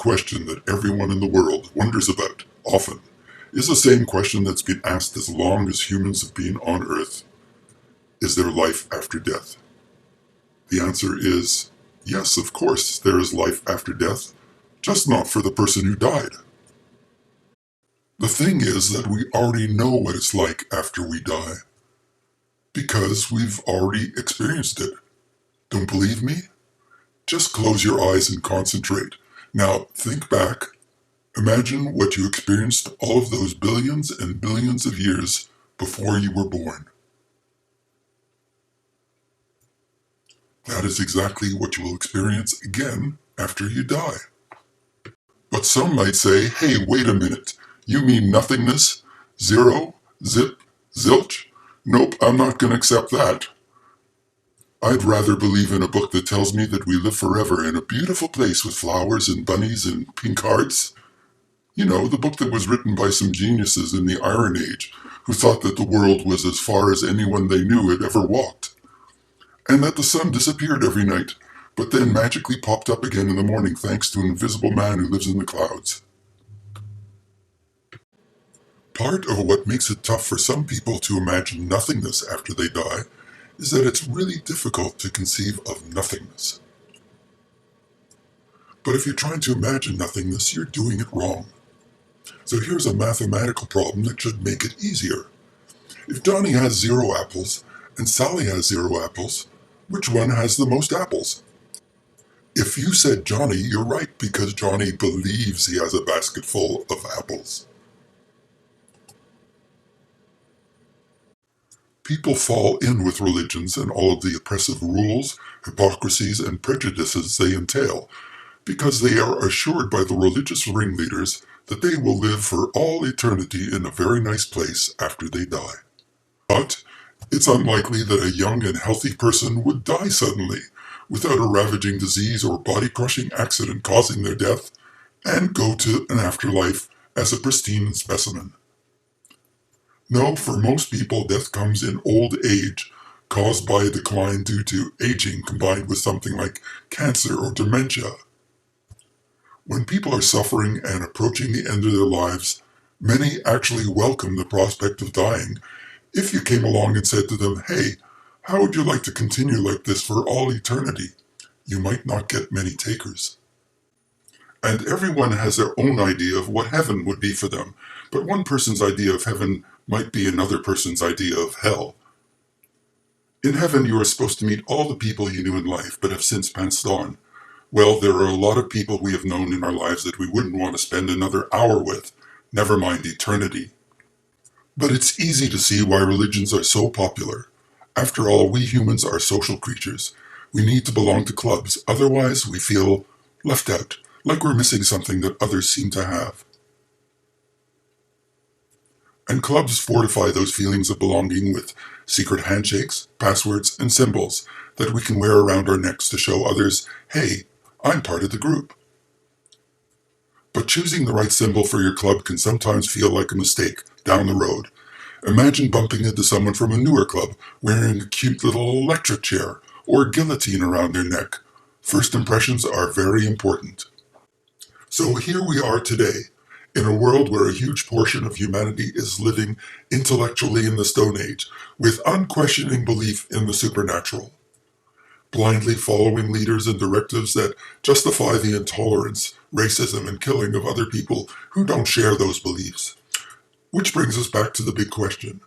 question that everyone in the world wonders about often is the same question that's been asked as long as humans have been on Earth. Is there life after death? The answer is yes, of course, there is life after death, just not for the person who died. The thing is that we already know what it's like after we die, because we've already experienced it. Don't believe me? Just close your eyes and concentrate. Now, think back. Imagine what you experienced all of those billions and billions of years before you were born. That is exactly what you will experience again after you die. But some might say, hey, wait a minute. You mean nothingness? Zero? Zip? Zilch? Nope, I'm not going to accept that. I'd rather believe in a book that tells me that we live forever in a beautiful place with flowers and bunnies and pink hearts. You know, the book that was written by some geniuses in the Iron Age who thought that the world was as far as anyone they knew had ever walked, and that the sun disappeared every night, but then magically popped up again in the morning thanks to an invisible man who lives in the clouds. Part of what makes it tough for some people to imagine nothingness after they die is that it's really difficult to conceive of nothingness. But if you're trying to imagine nothingness, you're doing it wrong. So here's a mathematical problem that should make it easier. If Johnny has 0 apples and Sally has 0 apples, which one has the most apples? If you said Johnny, you're right, because Johnny believes he has a basket full of apples. People fall in with religions and all of the oppressive rules, hypocrisies, and prejudices they entail, because they are assured by the religious ringleaders that they will live for all eternity in a very nice place after they die. But it's unlikely that a young and healthy person would die suddenly, without a ravaging disease or body-crushing accident causing their death, and go to an afterlife as a pristine specimen. No, for most people, death comes in old age, caused by a decline due to aging combined with something like cancer or dementia. When people are suffering and approaching the end of their lives, many actually welcome the prospect of dying. If you came along and said to them, hey, how would you like to continue like this for all eternity? You might not get many takers. And everyone has their own idea of what heaven would be for them, but one person's idea of heaven might be another person's idea of hell. In heaven, you are supposed to meet all the people you knew in life, but have since passed on. Well, there are a lot of people we have known in our lives that we wouldn't want to spend another hour with, never mind eternity. But it's easy to see why religions are so popular. After all, we humans are social creatures. We need to belong to clubs, otherwise we feel left out, like we're missing something that others seem to have. And clubs fortify those feelings of belonging with secret handshakes, passwords, and symbols that we can wear around our necks to show others, hey, I'm part of the group. But choosing the right symbol for your club can sometimes feel like a mistake down the road. Imagine bumping into someone from a newer club wearing a cute little electric chair or a guillotine around their neck. First impressions are very important. So here we are today, in a world where a huge portion of humanity is living intellectually in the Stone Age, with unquestioning belief in the supernatural, blindly following leaders and directives that justify the intolerance, racism, and killing of other people who don't share those beliefs. Which brings us back to the big question.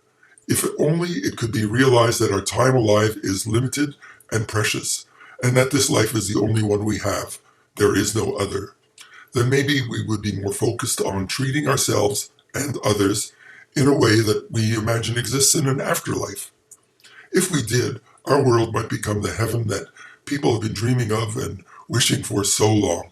If only it could be realized that our time alive is limited and precious, and that this life is the only one we have, there is no other, then maybe we would be more focused on treating ourselves and others in a way that we imagine exists in an afterlife. If we did, our world might become the heaven that people have been dreaming of and wishing for so long.